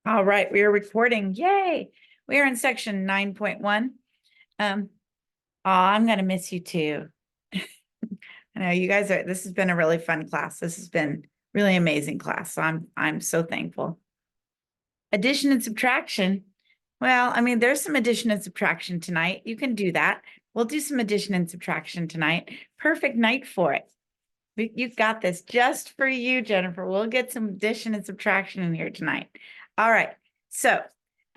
All right, we are recording. Yay. We are in section 9.1. I'm going to miss you too. I know you guys this has been a really fun class. This has been really amazing class. So I'm so thankful. Addition and subtraction. Well, I mean, there's some addition and subtraction tonight. You can do that. We'll do some addition and subtraction tonight. Perfect night for it. You've got this just for you, Jennifer. We'll get some addition and subtraction in here tonight. All right. So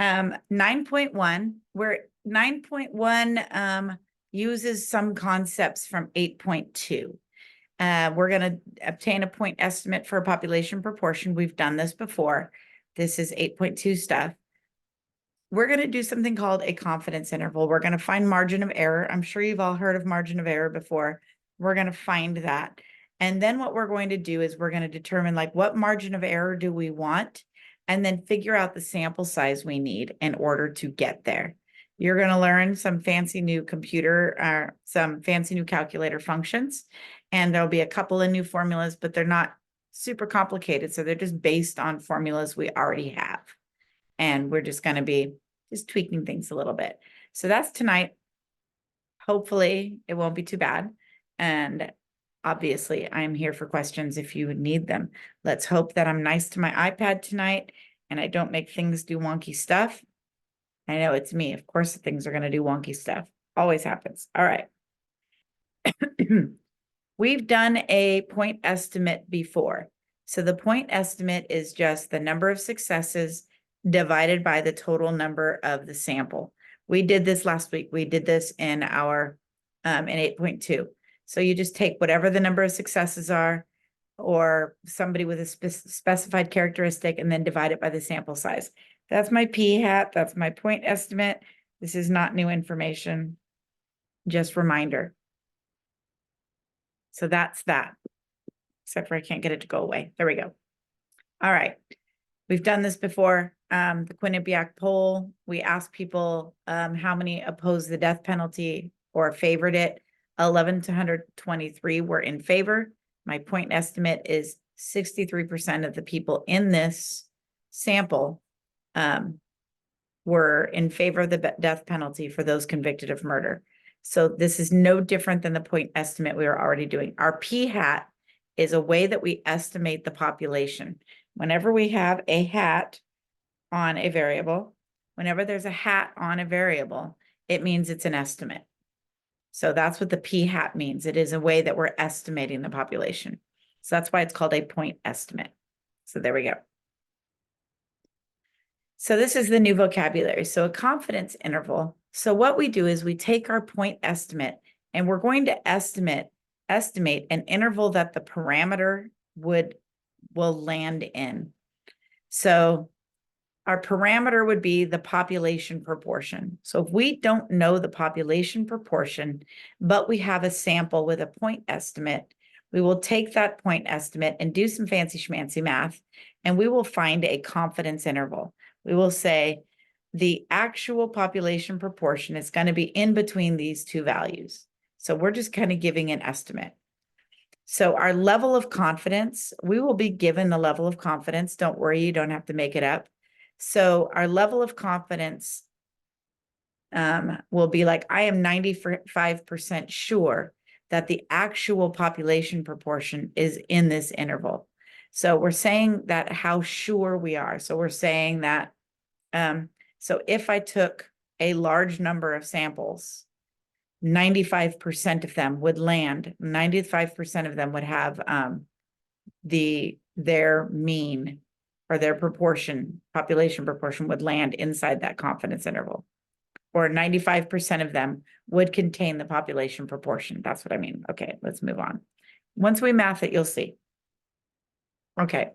9.1, where 9.1 uses some concepts from 8.2. We're going to obtain a point estimate for a population proportion. We've done this before. This is 8.2 stuff. We're going to do something called a confidence interval. We're going to find margin of error. I'm sure you've all heard of margin of error before. We're going to find that. And then what we're going to do is we're going to determine like what margin of error do we want, and then figure out the sample size we need in order to get there. You're going to learn some fancy new some fancy new calculator functions, and there'll be a couple of new formulas, but they're not super complicated. So they're just based on formulas we already have. And we're just going to be just tweaking things a little bit. So that's tonight. Hopefully it won't be too bad. And obviously I'm here for questions if you need them. Let's hope that I'm nice to my iPad tonight and I don't make things do wonky stuff. I know it's me. Of course, things are going to do wonky stuff. Always happens. All right. We've done a point estimate before. So the point estimate is just the number of successes divided by the total number of the sample. We did this last week. We did this in our in 8.2. So you just take whatever the number of successes are, or somebody with a specified characteristic, and then divide it by the sample size. That's my p-hat. That's my point estimate. This is not new information, just reminder. So that's that, except for I can't get it to go away. There we go. All right. We've done this before. The Quinnipiac poll, we asked people how many opposed the death penalty or favored it. 11 to 123 were in favor. My point estimate is 63% of the people in this sample were in favor of the death penalty for those convicted of murder. So this is no different than the point estimate we were already doing. Our p-hat is a way that we estimate the population. Whenever we have a hat on a variable, whenever there's a hat on a variable, it means it's an estimate. So that's what the p-hat means. It is a way that we're estimating the population. So that's why it's called a point estimate. So there we go. So this is the new vocabulary. So a confidence interval. So what we do is we take our point estimate and we're going to estimate an interval that the parameter will land in. So our parameter would be the population proportion. So if we don't know the population proportion, but we have a sample with a point estimate, we will take that point estimate and do some fancy schmancy math, and we will find a confidence interval. We will say the actual population proportion is going to be in between these two values. So we're just kind of giving an estimate. So our level of confidence, we will be given the level of confidence. Don't worry, you don't have to make it up. So our level of confidence will be like, I am 95% sure that the actual population proportion is in this interval. So we're saying that how sure we are. So we're saying that, so if I took a large number of samples, 95% of them would land, 95% of them would have their mean or their proportion, population proportion would land inside that confidence interval. Or 95% of them would contain the population proportion. That's what I mean. Okay, let's move on. Once we math it, you'll see. Okay,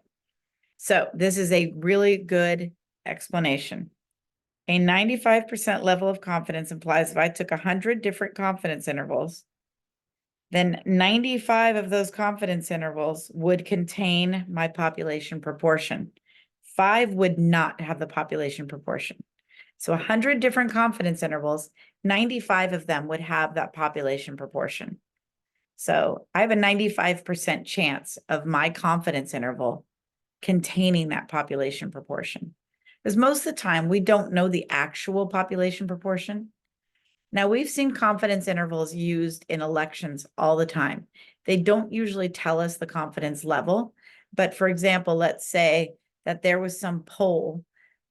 so this is a really good explanation. A 95% level of confidence implies if I took 100 different confidence intervals, then 95 of those confidence intervals would contain my population proportion. 5 would not have the population proportion. So 100 different confidence intervals, 95 of them would have that population proportion. So I have a 95% chance of my confidence interval containing that population proportion. Because most of the time we don't know the actual population proportion. Now, we've seen confidence intervals used in elections all the time. They don't usually tell us the confidence level. But for example, let's say that there was some poll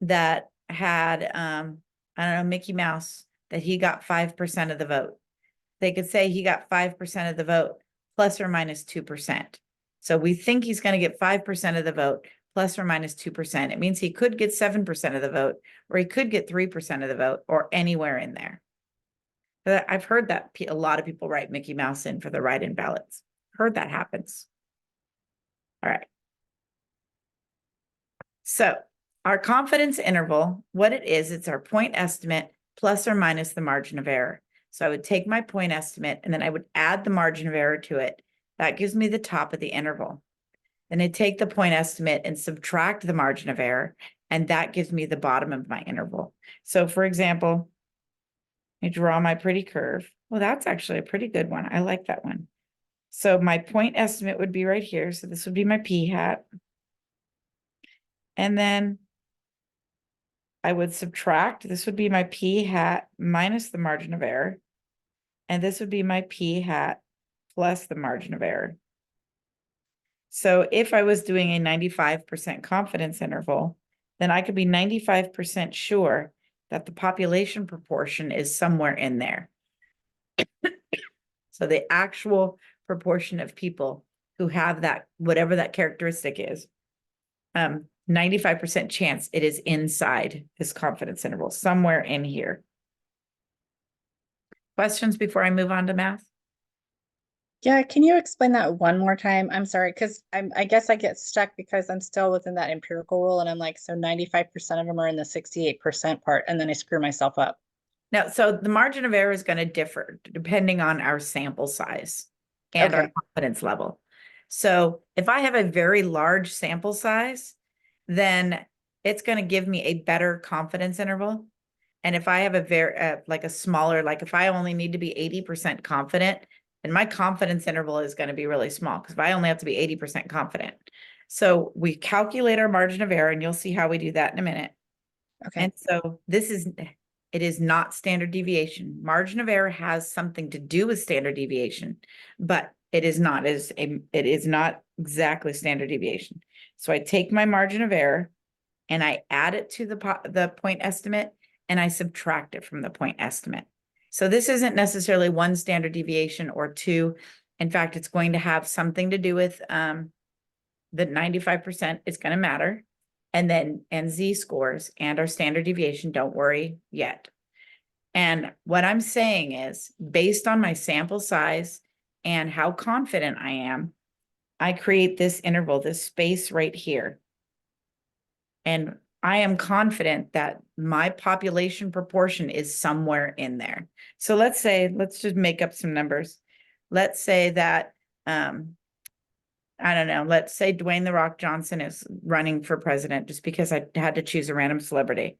that had, I don't know, Mickey Mouse, that he got 5% of the vote. They could say he got 5% of the vote, plus or minus 2%. So we think he's going to get 5% of the vote, plus or minus 2%. It means he could get 7% of the vote, or he could get 3% of the vote, or anywhere in there. But I've heard that a lot of people write Mickey Mouse in for the write-in ballots. Heard that happens. All right. So our confidence interval, what it is, it's our point estimate plus or minus the margin of error. So I would take my point estimate and then I would add the margin of error to it. That gives me the top of the interval. Then I take the point estimate and subtract the margin of error, and that gives me the bottom of my interval. So for example, I draw my pretty curve. Well, that's actually a pretty good one. I like that one. So my point estimate would be right here. So this would be my p hat. And then I would subtract, this would be my p hat minus the margin of error. And this would be my p hat plus the margin of error. So if I was doing a 95% confidence interval, then I could be 95% sure that the population proportion is somewhere in there. So the actual proportion of people who have that, whatever that characteristic is, 95% chance it is inside this confidence interval, somewhere in here. Questions before I move on to math? Yeah, can you explain that one more time? I'm sorry, because I guess I get stuck because I'm still within that empirical rule and I'm like, so 95% of them are in the 68% part, and then I screw myself up. No, so the margin of error is going to differ depending on our sample size and our Okay. confidence level. So if I have a very large sample size, then it's going to give me a better confidence interval. And if I have a very like a smaller, like if I only need to be 80% confident, then my confidence interval is going to be really small because if I only have to be 80% confident. So we calculate our margin of error, and you'll see how we do that in a minute. Okay. And so it is not standard deviation. Margin of error has something to do with standard deviation, but it is not exactly standard deviation. So I take my margin of error and I add it to the point estimate, and I subtract it from the point estimate. So this isn't necessarily one standard deviation or two. In fact, it's going to have something to do with the 95% is going to matter. And then z scores and our standard deviation, don't worry yet. And what I'm saying is, based on my sample size and how confident I am, I create this interval, this space right here. And I am confident that my population proportion is somewhere in there. So let's just make up some numbers. Let's say that, I don't know, let's say Dwayne "The Rock" Johnson is running for president, just because I had to choose a random celebrity.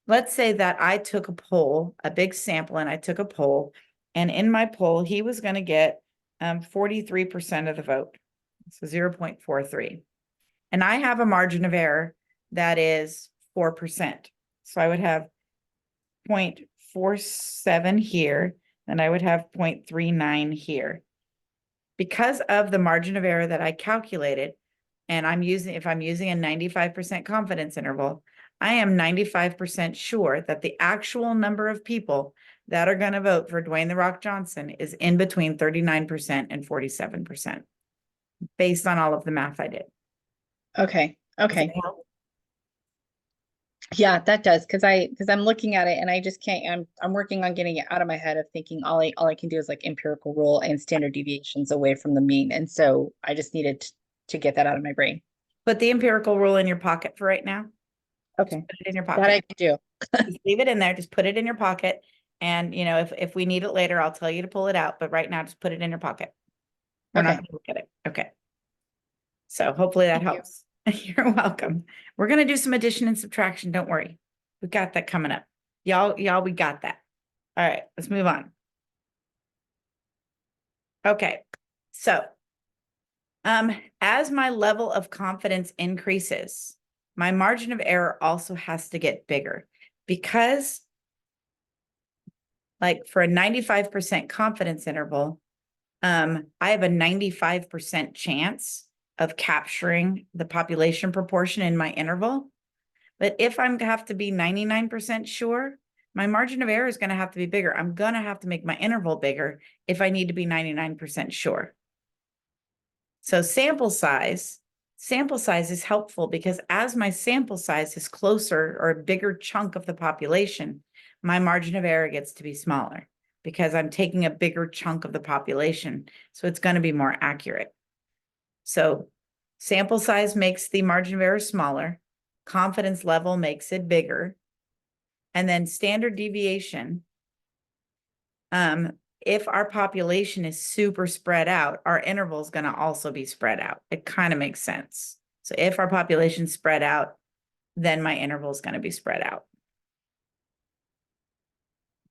Let's say that I took a poll, a big sample, and I took a poll, and in my poll, he was going to get 43% of the vote, so 0.43. And I have a margin of error that is 4%. So I would have 0.47 here, and I would have 0.39 here. Because of the margin of error that I calculated, and if I'm using a 95% confidence interval, I am 95% sure that the actual number of people that are going to vote for Dwayne "The Rock" Johnson is in between 39% and 47%, based on all of the math I did. Okay. Okay. Yeah, that does, because I'm looking at it and I just can't. I'm working on getting it out of my head of thinking all I can do is like empirical rule and standard deviations away from the mean, and so I just needed to get that out of my brain. Put the empirical rule in your pocket for right now. Okay, Put it in your that I pocket. can do. Just leave it in there. Just put it in your pocket. And if we need it later, I'll tell you to pull it out. But right now, just put it in your pocket. We're not Okay. going to look at it. Okay. So hopefully that Thank you. helps. You're welcome. We're going to do some addition and subtraction. Don't worry. We got that coming up. Y'all, we got that. All right, let's move on. Okay. So, as my level of confidence increases, my margin of error also has to get bigger, because like for a 95% confidence interval, I have a 95% chance of capturing the population proportion in my interval. But if I'm have to be 99% sure, my margin of error is going to have to be bigger. I'm going to have to make my interval bigger if I need to be 99% sure. So sample size is helpful, because as my sample size is closer or a bigger chunk of the population, my margin of error gets to be smaller, because I'm taking a bigger chunk of the population. So it's going to be more accurate. So sample size makes the margin of error smaller. Confidence level makes it bigger. And then standard deviation. If our population is super spread out, our interval is going to also be spread out. It kind of makes sense. So if our population's spread out, then my interval is going to be spread out.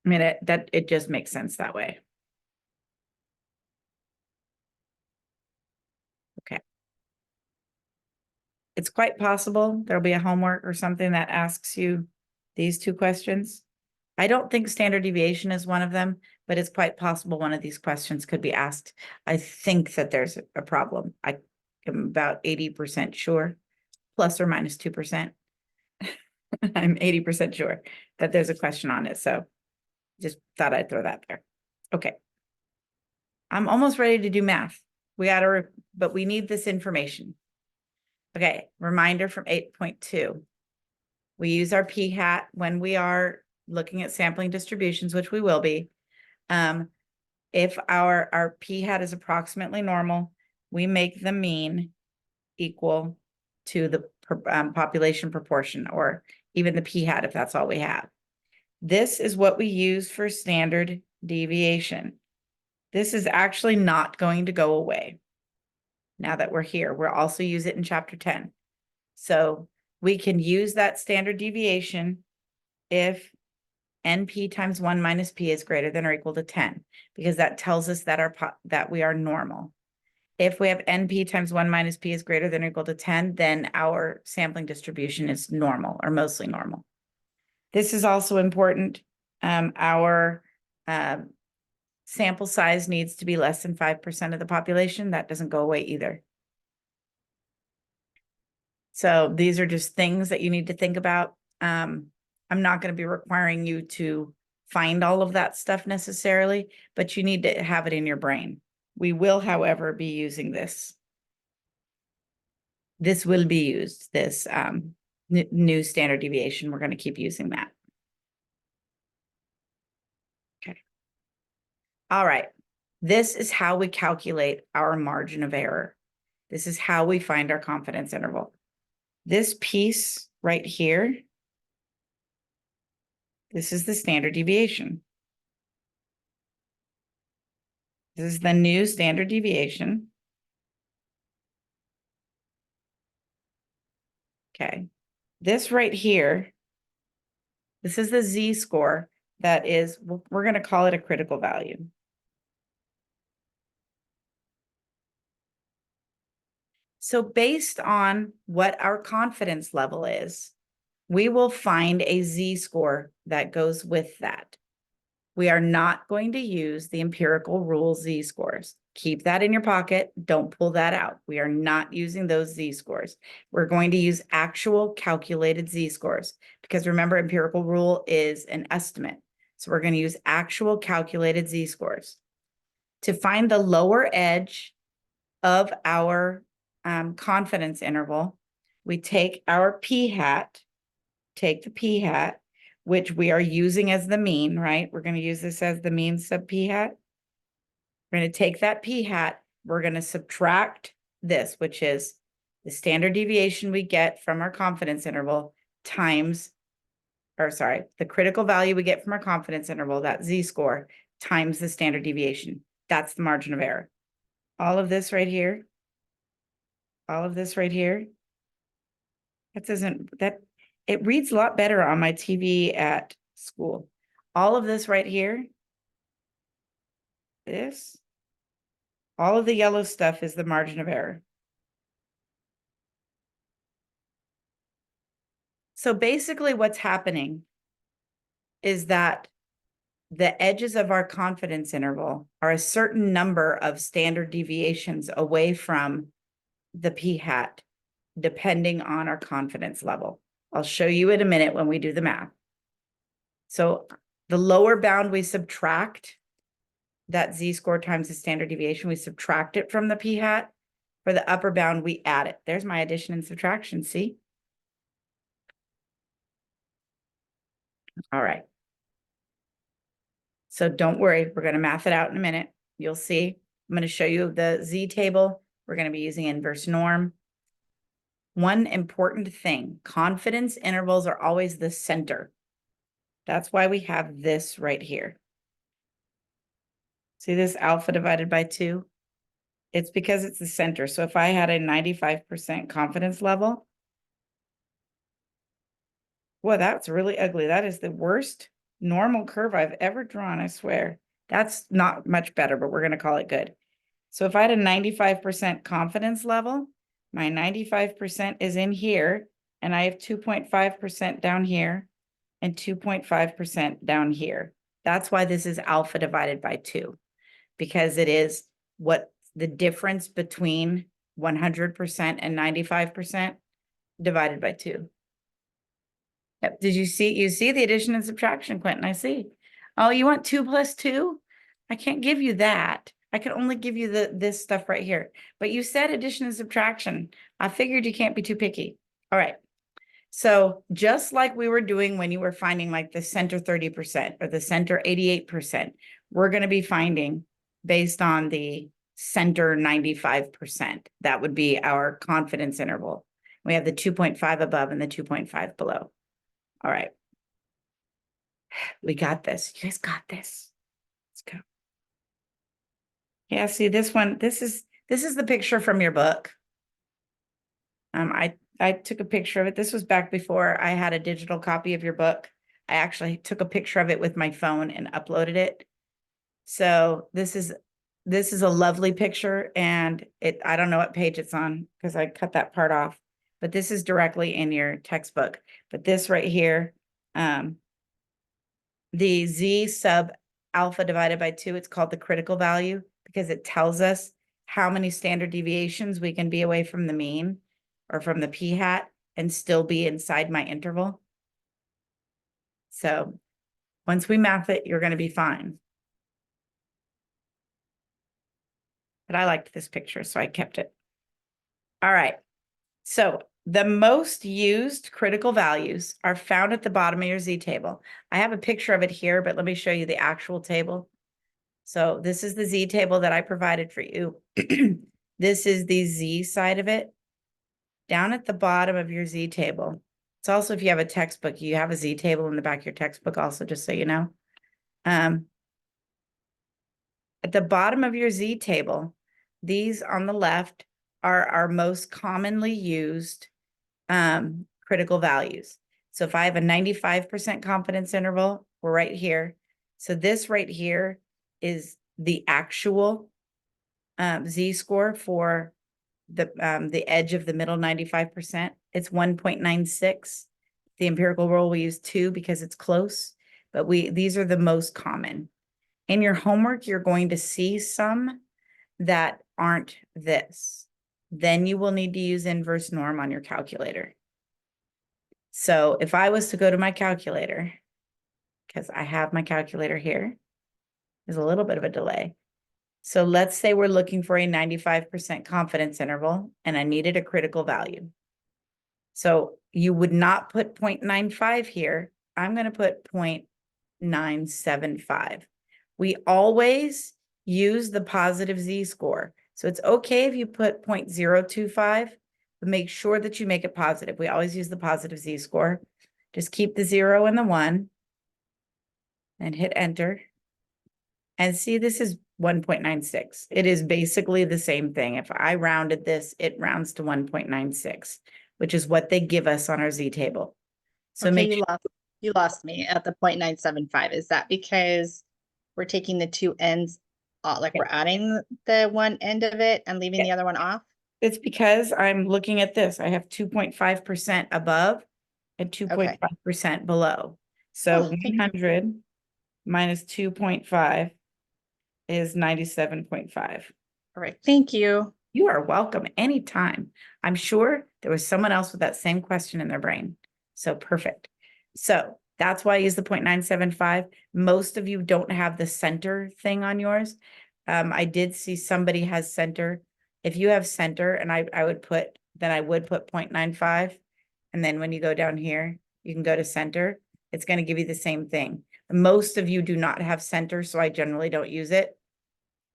I mean, it just makes sense that way. Okay. It's quite possible there'll be a homework or something that asks you these two questions. I don't think standard deviation is one of them, but it's quite possible one of these questions could be asked. I think that there's a problem. I am about 80% sure, plus or minus 2%. I'm 80% sure that there's a question on it. So just thought I'd throw that there. Okay. I'm almost ready to do math. But we need this information. Okay, reminder from 8.2. We use our p-hat when we are looking at sampling distributions, which we will be. If our p-hat is approximately normal, we make the mean equal to the population proportion, or even the p-hat if that's all we have. This is what we use for standard deviation. This is actually not going to go away. Now that we're here, we'll also use it in chapter 10. So we can use that standard deviation if NP times 1 minus P is greater than or equal to 10, because that tells us that we are normal. If we have NP times 1 minus P is greater than or equal to 10, then our sampling distribution is normal or mostly normal. This is also important. Our sample size needs to be less than 5% of the population. That doesn't go away either. So these are just things that you need to think about. I'm not going to be requiring you to find all of that stuff necessarily, but you need to have it in your brain. We will, however, be using this. This will be used, this new standard deviation. We're going to keep using that. Okay. All right. This is how we calculate our margin of error. This is how we find our confidence interval. This piece right here, this is the standard deviation. This is the new standard deviation. Okay. This right here, this is the z-score that is, we're going to call it a critical value. So based on what our confidence level is, we will find a z-score that goes with that. We are not going to use the empirical rule z-scores. Keep that in your pocket. Don't pull that out. We are not using those z-scores. We're going to use actual calculated z-scores, because remember, empirical rule is an estimate. So we're going to use actual calculated z-scores. To find the lower edge of our confidence interval, we take our p-hat, take the p-hat, which we are using as the mean, right? We're going to use this as the mean sub p-hat. We're going to take that p-hat, we're going to subtract this, which is the standard deviation we get from our confidence interval times, or sorry, the critical value we get from our confidence interval, that z-score, times the standard deviation. That's the margin of error. All of this right here, all of this right here, it reads a lot better on my TV at school. All of this right here, all of the yellow stuff is the margin of error. So basically what's happening is that the edges of our confidence interval are a certain number of standard deviations away from the p-hat, depending on our confidence level. I'll show you in a minute when we do the math. So the lower bound, we subtract that z-score times the standard deviation, we subtract it from the p-hat. For the upper bound, we add it. There's my addition and subtraction, see? All right. So don't worry, we're going to math it out in a minute. You'll see. I'm going to show you the Z table. We're going to be using inverse norm. One important thing, confidence intervals are always the center. That's why we have this right here. See this alpha divided by 2? It's because it's the center. So if I had a 95% confidence level, boy, that's really ugly. That is the worst normal curve I've ever drawn, I swear. That's not much better, but we're going to call it good. So if I had a 95% confidence level, my 95% is in here, and I have 2.5% down here and 2.5% down here. That's why this is alpha divided by 2, because it is what the difference between 100% and 95% divided by 2. Yep. Did you see the addition and subtraction, Quentin? I see. Oh, you want 2 plus 2? I can't give you that. I can only give you this stuff right here. But you said addition and subtraction. I figured you can't be too picky. All right. So just like we were doing when you were finding like the center 30% or the center 88%, we're going to be finding based on the center 95%. That would be our confidence interval. We have the 2.5 above and the 2.5 below. All right. We got this. You guys got this. Let's go. Yeah, see this one, this is the picture from your book. I took a picture of it. This was back before I had a digital copy of your book. I actually took a picture of it with my phone and uploaded it. So this is a lovely picture, and I don't know what page it's on because I cut that part off, but this is directly in your textbook. But this right here, the Z sub alpha divided by 2, it's called the critical value because it tells us how many standard deviations we can be away from the mean or from the p-hat and still be inside my interval. So once we math it, you're going to be fine. But I liked this picture, so I kept it. All right. So the most used critical values are found at the bottom of your Z table. I have a picture of it here, but let me show you the actual table. So this is the Z table that I provided for you. This is the Z side of it. Down at the bottom of your Z table. It's also, if you have a textbook, you have a Z table in the back of your textbook also, just so you know. At the bottom of your Z table, these on the left are our most commonly used critical values. So if I have a 95% confidence interval, we're right here. So this right here is the actual Z-score for the edge of the middle 95%. It's 1.96. The empirical rule, we use 2 because it's close, but these are the most common. In your homework, you're going to see some that aren't this. Then you will need to use inverse norm on your calculator. So if I was to go to my calculator, because I have my calculator here, there's a little bit of a delay. So let's say we're looking for a 95% confidence interval and I needed a critical value. So you would not put 0.95 here. I'm going to put 0.975. We always use the positive Z-score. So it's okay if you put 0.025, but make sure that you make it positive. We always use the positive Z-score. Just keep the 0 and the 1 and hit enter. And see, this is 1.96. It is basically the same thing. If I rounded this, it rounds to 1.96, which is what they give us on our Z table. So okay, you lost me at the 0.975. Is that because we're taking the two ends like we're adding the one end of it and leaving the other one off? It's because I'm looking at this. I have 2.5% above and Okay. 2.5% below. So Oh, thank you. 100 minus 2.5 is 97.5. All right. Thank you. You are welcome anytime. I'm sure there was someone else with that same question in their brain. So perfect. So that's why I use the 0.975. Most of you don't have the center thing on yours. I did see somebody has center. If you have center, and I would put 0.95. And then when you go down here, you can go to center. It's going to give you the same thing. Most of you do not have center, so I generally don't use it.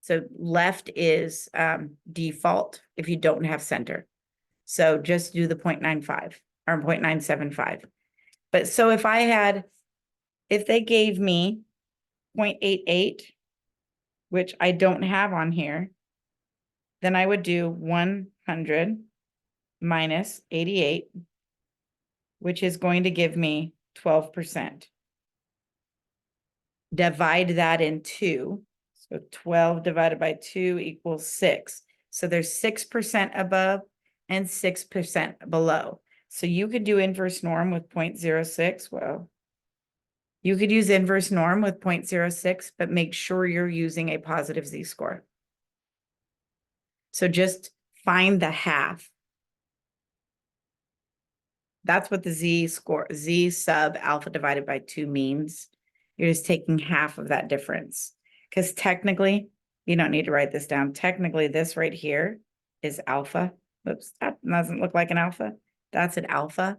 So left is default if you don't have center. So just do the 0.95 or 0.975. But so if they gave me 0.88, which I don't have on here, then I would do 100 minus 88, which is going to give me 12%. Divide that in 2. So 12 divided by 2 equals 6. So there's 6% above and 6% below. So you could do inverse norm with 0.06. Well, you could use inverse norm with 0.06, but make sure you're using a positive z-score. So just find the half. That's what the z-score, z sub alpha divided by 2 means. You're just taking half of that difference. Because technically, you don't need to write this down. Technically, this right here is alpha. Oops, that doesn't look like an alpha. That's an alpha,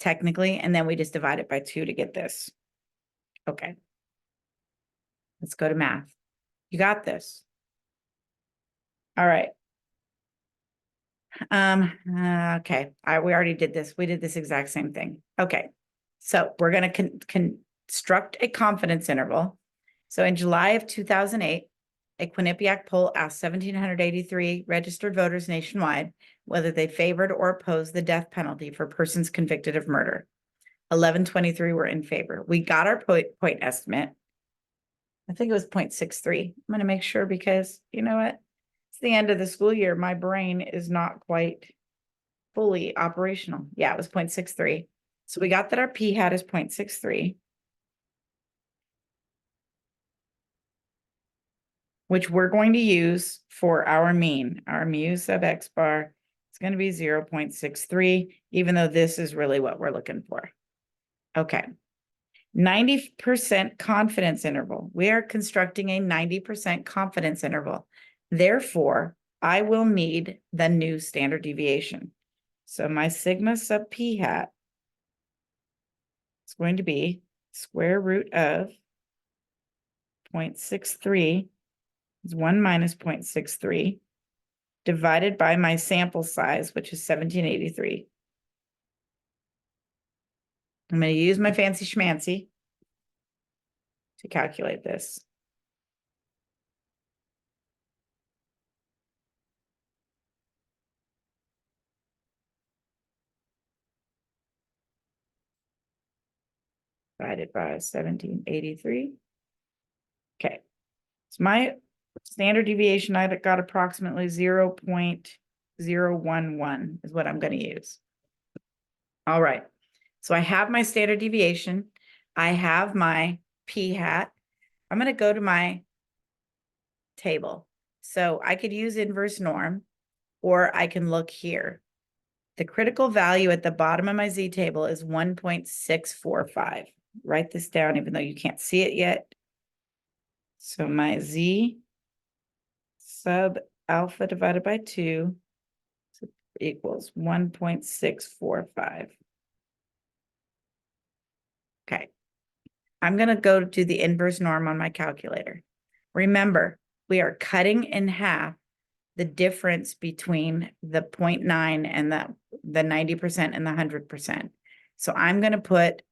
technically. And then we just divide it by 2 to get this. Okay. Let's go to math. You got this. All right. Okay. We already did this. We did this exact same thing. Okay. So we're going to construct a confidence interval. So in July of 2008, a Quinnipiac poll asked 1,783 registered voters nationwide whether they favored or opposed the death penalty for persons convicted of murder. 1,123 were in favor. We got our point estimate. I think it was 0.63. I'm going to make sure because you know what? It's the end of the school year. My brain is not quite fully operational. Yeah, it was 0.63. So we got that our p hat is 0.63. Which we're going to use for our mean. Our mu sub x bar is going to be 0.63, even though this is really what we're looking for. Okay. 90% confidence interval. We are constructing a 90% confidence interval. Therefore, I will need the new standard deviation. So my sigma sub p hat is going to be square root of 0.63 is 1 minus 0.63 divided by my sample size, which is 1783. I'm going to use my fancy schmancy to calculate this. Divided by 1783. Okay. So my standard deviation, I got approximately 0.011 is what I'm going to use. All right. So I have my standard deviation. I have my p hat. I'm going to go to my table. So I could use inverse norm, or I can look here. The critical value at the bottom of my z table is 1.645. Write this down, even though you can't see it yet. So my z sub alpha divided by 2 equals 1.645. Okay. I'm going to go to the inverse norm on my calculator. Remember, we are cutting in half the difference between the 0.9 and the 90% and the 100%. So I'm going to put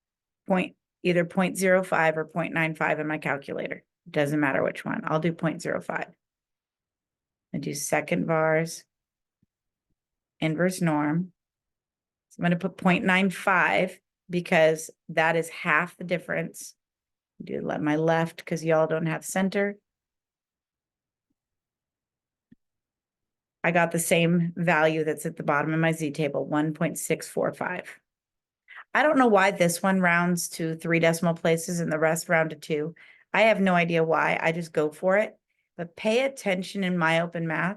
either 0.05 or 0.95 in my calculator. Doesn't matter which one. I'll do 0.05. I do second vars, inverse norm. So I'm going to put 0.95 because that is half the difference. Do my left because y'all don't have center. I got the same value that's at the bottom of my z table, 1.645. I don't know why this one rounds to 3 decimal places and the rest round to 2. I have no idea why. I just go for it. But pay attention in my open math,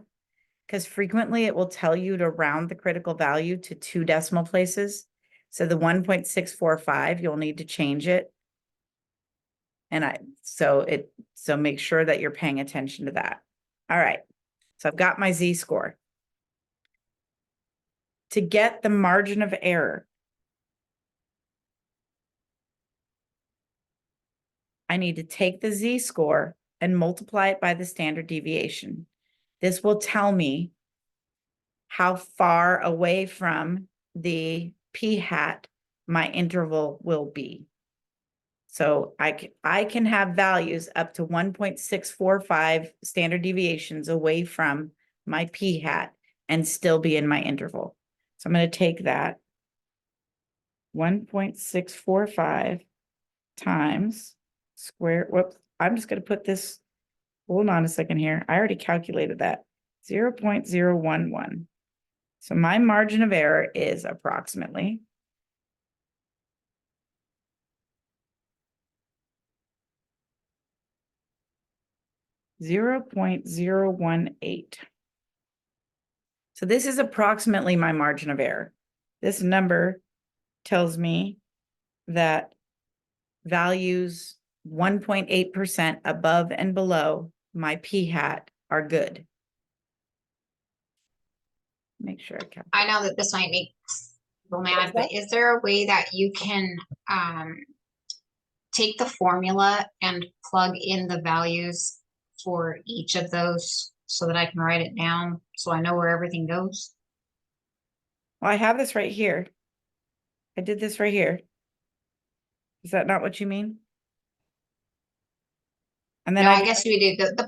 because frequently it will tell you to round the critical value to 2 decimal places. So the 1.645, you'll need to change it. And so make sure that you're paying attention to that. All right. So I've got my Z-score. To get the margin of error, I need to take the Z-score and multiply it by the standard deviation. This will tell me how far away from the p-hat my interval will be. So I can have values up to 1.645 standard deviations away from my p-hat and still be in my interval. So I'm going to take that 1.645 times square. Whoops, I'm just going to put this, hold on a second here. I already calculated that, 0.011. So my margin of error is approximately 0.018. So this is approximately my margin of error. This number tells me that values 1.8% above and below my p-hat are good. Make sure I count. I know that this might make people mad, but is there a way that you can take the formula and plug in the values for each of those so that I can write it down so I know where everything goes? Well, I have this right here. I did this right here. Is that not what you mean? And then No, I guess we do. The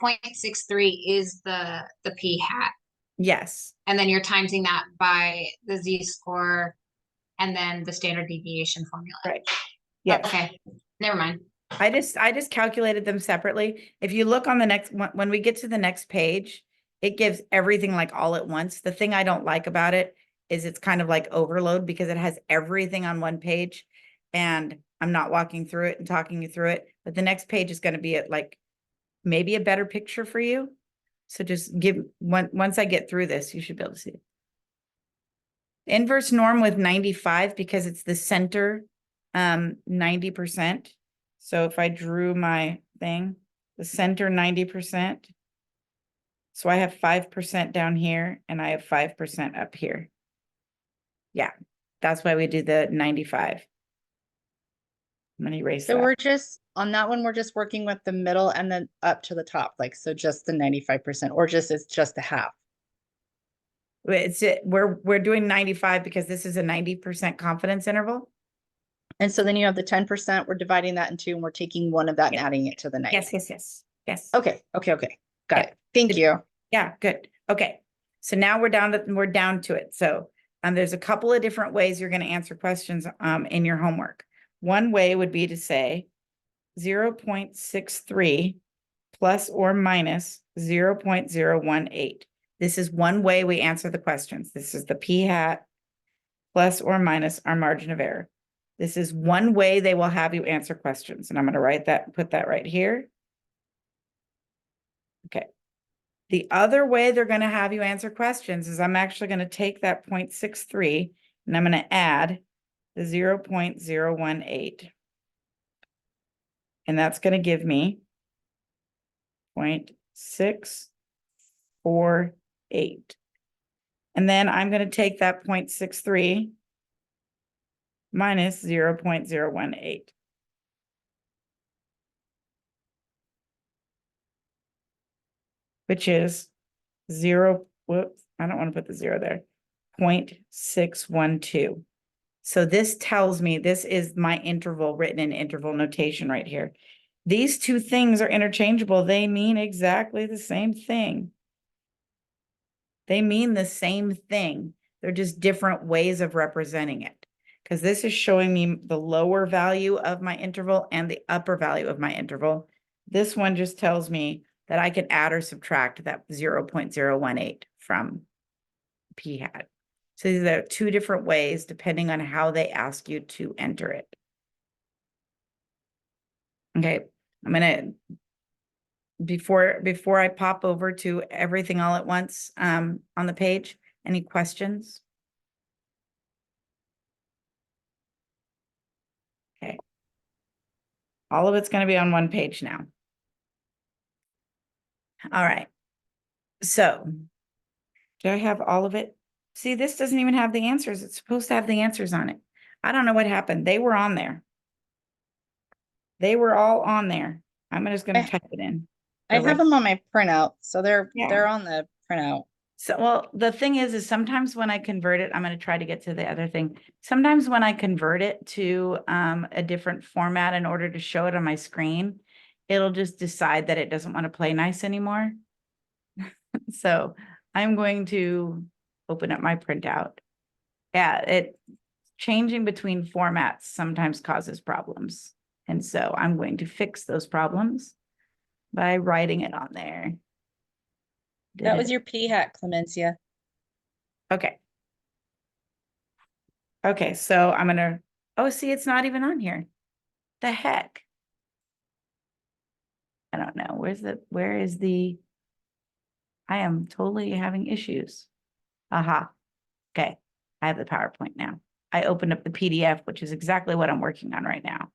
0.63 is the p-hat. Yes. And then you're timesing that by the z-score and then the standard deviation formula. Right. Yeah. Okay. Never mind. I just calculated them separately. If you look on the next one, when we get to the next page, it gives everything like all at once. The thing I don't like about it is it's kind of like overload because it has everything on one page and I'm not walking through it and talking you through it. But the next page is going to be at like maybe a better picture for you. So just once I get through this, you should be able to see it. Inverse norm with 95 because it's the center 90%. So if I drew my thing, the center 90%. So I have 5% down here and I have 5% up here. Yeah, that's why we do the 95. I'm gonna erase So that. we're just, on that one, we're just working with the middle and then up to the top, like, so just the 95%, or just, it's just the half. We're doing 95 because this is a 90% confidence interval. And so then you have the 10%, we're dividing that in two and we're taking one of that and adding it to the 90. Yes. Okay. Got it. Thank you. Yeah, good. Okay. So now we're down to it. So there's a couple of different ways you're going to answer questions in your homework. One way would be to say 0.63 plus or minus 0.018. This is one way we answer the questions. This is the p-hat plus or minus our margin of error. This is one way they will have you answer questions. And I'm going to write that, put that right here. Okay. The other way they're going to have you answer questions is I'm actually going to take that 0.63 and I'm going to add the 0.018. And that's going to give me 0.648. And then I'm going to take that 0.63 minus 0.018. Which is whoops, I don't want to put the 0 there, 0.612. So this tells me this is my interval written in interval notation right here. These two things are interchangeable. They mean exactly the same thing. They mean the same thing. They're just different ways of representing it. Because this is showing me the lower value of my interval and the upper value of my interval. This one just tells me that I can add or subtract that 0.018 from p-hat. So these are two different ways depending on how they ask you to enter it. Okay, I'm gonna, before I pop over to everything all at once on the page, any questions? Okay. All of it's going to be on one page now. All right. So do I have all of it? See, this doesn't even have the answers. It's supposed to have the answers on it. I don't know what happened. They were on there. They were all on there. I'm just going to type it in. I have them on my printout, so they're Yeah. on the printout. So, well, the thing is sometimes when I convert it, I'm going to try to get to the other thing. Sometimes when I convert it to a different format in order to show it on my screen, it'll just decide that it doesn't want to play nice anymore. So I'm going to open up my printout. Yeah, it changing between formats sometimes causes problems. And so I'm going to fix those problems by writing it on there. That was your P hat, Clemencia. Okay. Okay, so I'm gonna, oh, see, it's not even on here. The heck? I don't know. Where is the, I am totally having issues. Aha. Okay, I have the PowerPoint now. I opened up the PDF, which is exactly what I'm working on right now.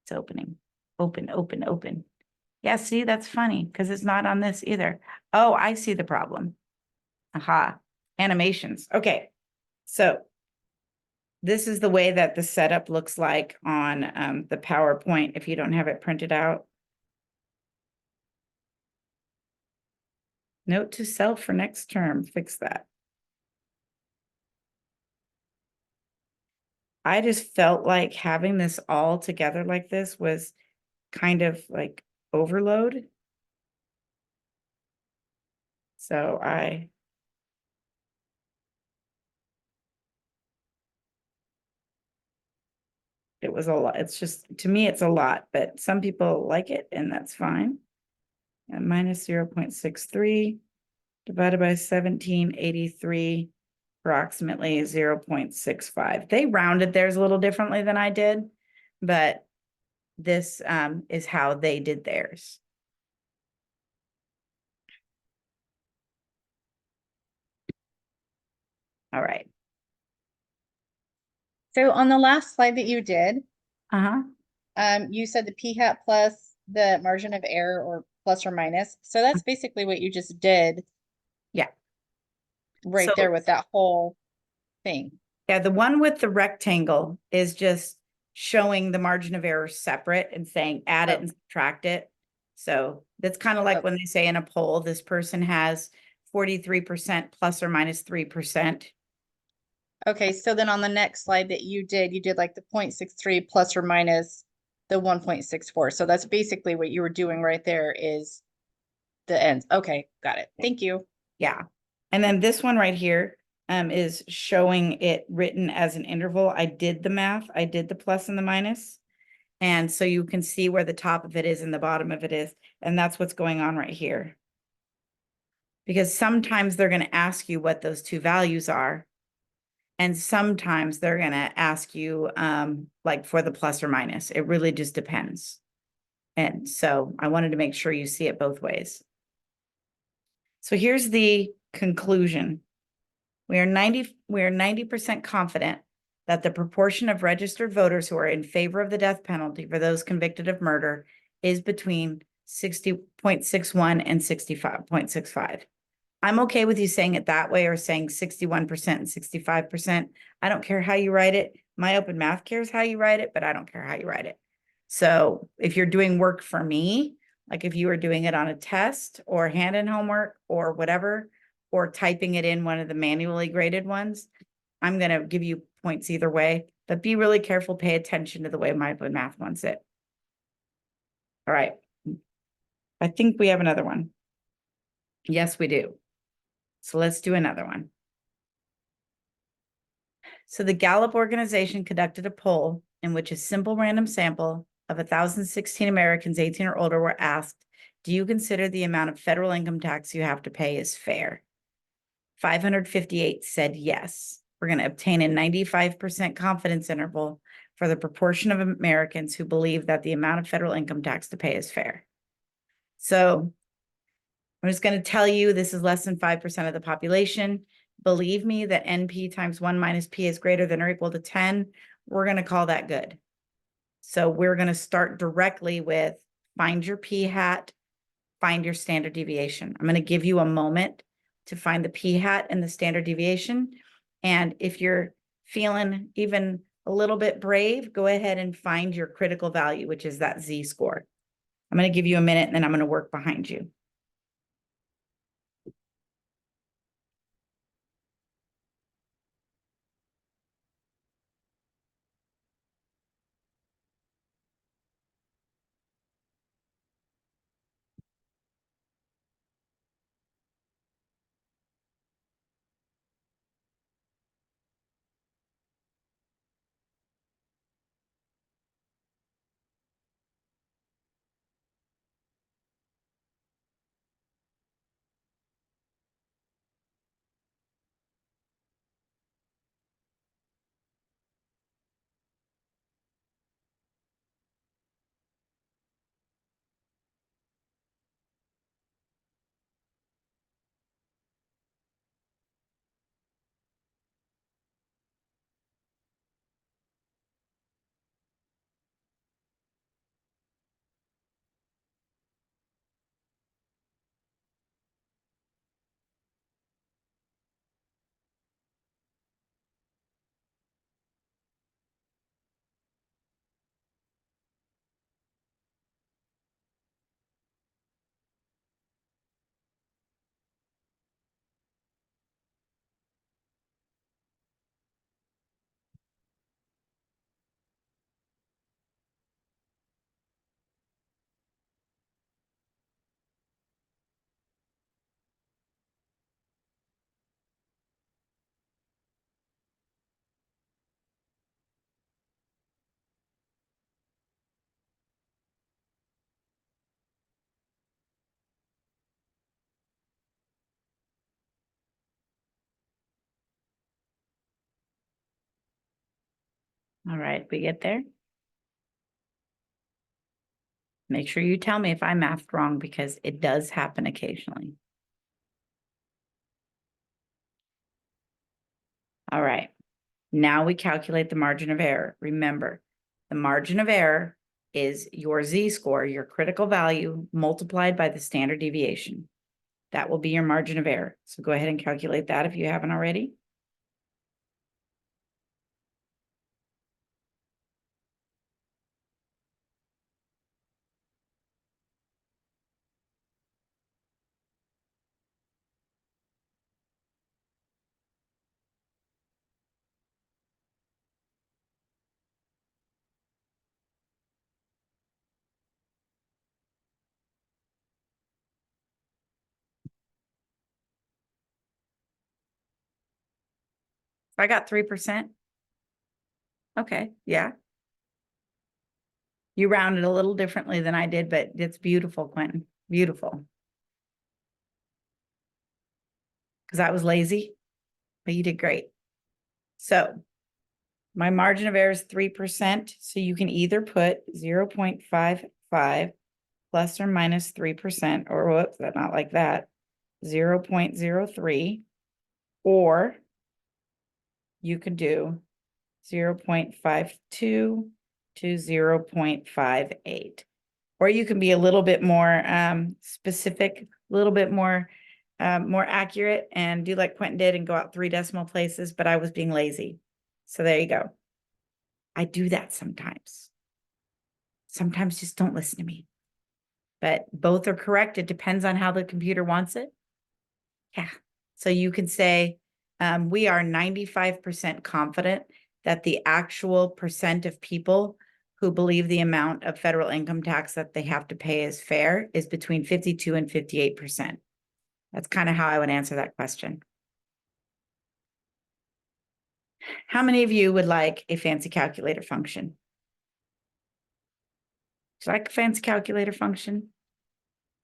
It's opening. Open, open, open. Yeah, see, that's funny because it's not on this either. Oh, I see the problem. Aha. Animations. Okay, so this is the way that the setup looks like on the PowerPoint if you don't have it printed out. Note to self for next term, fix that. I just felt like having this all together like this was kind of like overload. So it was a lot. It's just, to me, it's a lot, but some people like it and that's fine. And minus 0.63 divided by 1783, approximately 0.65. They rounded theirs a little differently than I did, but this is how they did theirs. All right. So on the last slide that you did, Uh-huh. you said the P hat plus the margin of error or plus or minus. So that's basically what you just did. Yeah. Right So, there with that whole thing. yeah, the one with the rectangle is just showing the margin of error separate and saying add it and subtract it. So that's kind of like when they say in a poll, this person has 43% plus or minus 3%. Okay, so then on the next slide that you did like the 0.63 plus or minus the 1.64. So that's basically what you were doing right there is the ends. Okay, got it. Thank you. Yeah. And then this one right here is showing it written as an interval. I did the math. I did the plus and the minus. And so you can see where the top of it is and the bottom of it is. And that's what's going on right here. Because sometimes they're going to ask you what those two values are. And sometimes they're going to ask you like for the plus or minus. It really just depends. And so I wanted to make sure you see it both ways. So here's the conclusion. We are 90% confident that the proportion of registered voters who are in favor of the death penalty for those convicted of murder is between 60.61 and 65.65. I'm okay with you saying it that way or saying 61% and 65%. I don't care how you write it. My open math cares how you write it, but I don't care how you write it. So if you're doing work for me, like if you were doing it on a test or hand-in homework or whatever, or typing it in one of the manually graded ones, I'm going to give you points either way, but be really careful, pay attention to the way my open math wants it. All right. I think we have another one. Yes, we do. So let's do another one. So the Gallup organization conducted a poll in which a simple random sample of 1,016 Americans 18 or older were asked, do you consider the amount of federal income tax you have to pay is fair? 558 said yes. We're going to obtain a 95% confidence interval for the proportion of Americans who believe that the amount of federal income tax to pay is fair. So I'm just going to tell you this is less than 5% of the population. Believe me that NP times 1 minus P is greater than or equal to 10. We're going to call that good. So we're going to start directly with find your P hat, find your standard deviation. I'm going to give you a moment to find the P hat and the standard deviation. And if you're feeling even a little bit brave, go ahead and find your critical value, which is that Z score. I'm going to give you a minute and then I'm going to work behind you. All right, we get there. Make sure you tell me if I mathed wrong because it does happen occasionally. All right, now we calculate the margin of error. Remember, the margin of error is your Z-score, your critical value, multiplied by the standard deviation. That will be your margin of error. So go ahead and calculate that if you haven't already. I got 3%. Okay, yeah. You rounded a little differently than I did, but it's beautiful, Quentin. Beautiful. Because I was lazy, but you did great. So my margin of error is 3%. So you can either put 0.55 plus or minus 3%, or whoops, that's not like that, 0.03, or you could do 0.52 to 0.58. Or you can be a little bit more specific, a little bit more accurate and do like Quentin did and go out 3 decimal places, but I was being lazy. So there you go. I do that sometimes. Sometimes just don't listen to me. But both are correct. It depends on how the computer wants it. Yeah. So you can say, we are 95% confident that the actual percent of people who believe the amount of federal income tax that they have to pay is fair is between 52 and 58%. That's kind of how I would answer that question. How many of you would like a fancy calculator function? Would you like a fancy calculator function?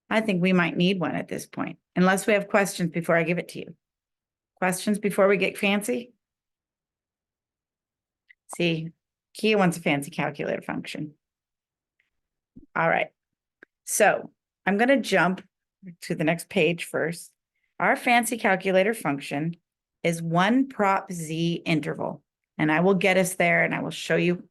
I think we might need one at this point, unless we have questions before I give it to you. Questions before we get fancy? See, Kia wants a fancy calculator function. All right. So I'm going to jump to the next page first. Our fancy calculator function is one prop Z interval. And I will get us there and I will show you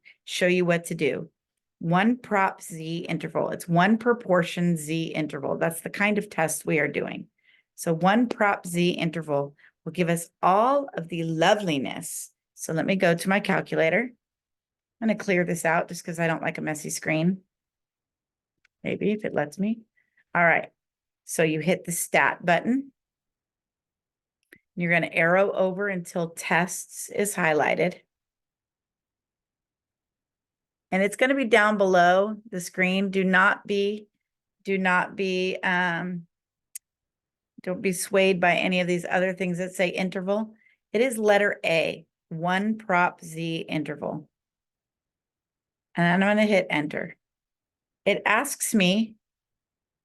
what to do. One prop Z interval. It's one proportion Z interval. That's the kind of test we are doing. So one prop Z interval will give us all of the loveliness. So let me go to my calculator. I'm going to clear this out just because I don't like a messy screen. Maybe if it lets me. All right. So you hit the stat button. You're going to arrow over until tests is highlighted. And it's going to be down below the screen. Don't be swayed by any of these other things that say interval. It is letter A, one prop Z interval. And I'm going to hit enter. It asks me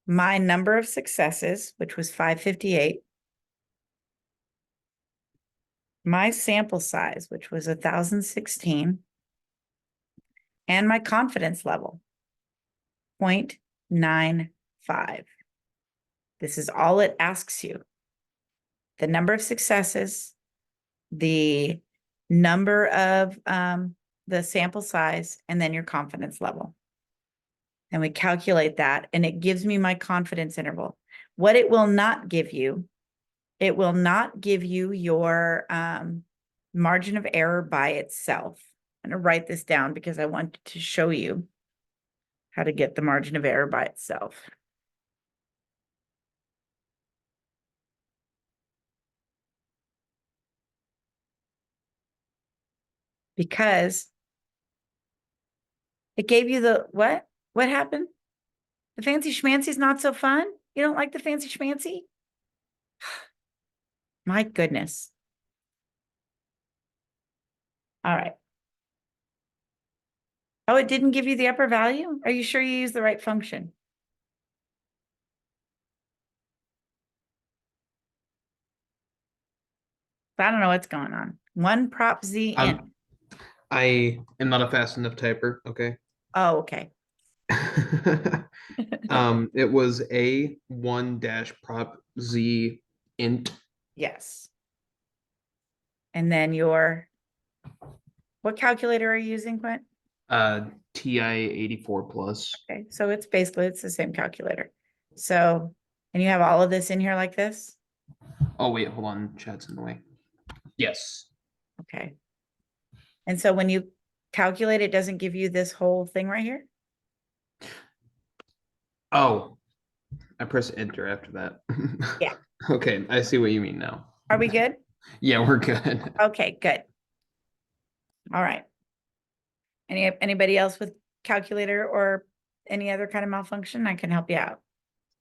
my number of successes, which was 558. My sample size, which was 1,016. And my confidence level, 0.95. This is all it asks you. The number of successes, the number of the sample size, and then your confidence level. And we calculate that, and it gives me my confidence interval. What it will not give you, it will not give you your margin of error by itself. I'm going to write this down because I want to show you how to get the margin of error by itself. Because it gave you the, what? What happened? The fancy schmancy's not so fun? You don't like the fancy schmancy? My goodness. All right. Oh, it didn't give you the upper value? Are you sure you used the right function? I don't know what's going on. One prop Z in. I am not a fast enough typer. Okay. Oh, okay. It was a one dash prop Z int. Yes. And then what calculator are you using, Quint? TI 84 plus. Okay, so it's the same calculator. So, and you have all of this in here like this? Oh wait, hold on. Chat's in the way. Yes. Okay. And so when you calculate, it doesn't give you this whole thing right here? Oh, I press enter after that. Yeah. Okay, I see what you mean now. Are we good? Yeah, we're good. Okay, good. All right. Anybody else with calculator or any other kind of malfunction? I can help you out.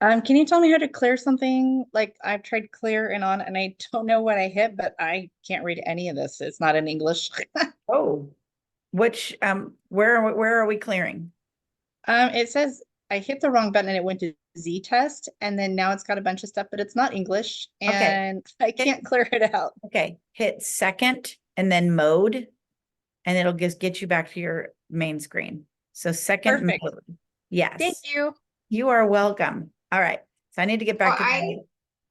Can you tell me how to clear something? Like I've tried clear and on, and I don't know what I hit, but I can't read any of this. It's not in English. Oh, which where are we clearing? It says I hit the wrong button and it went to Z test, and then now it's got a bunch of stuff, but it's not English, and I can't clear it out. Okay, hit second and then mode, and it'll just get you back to your main screen. So second Perfect. mode. Yes. Thank you. You are welcome. All right. So I need to get back to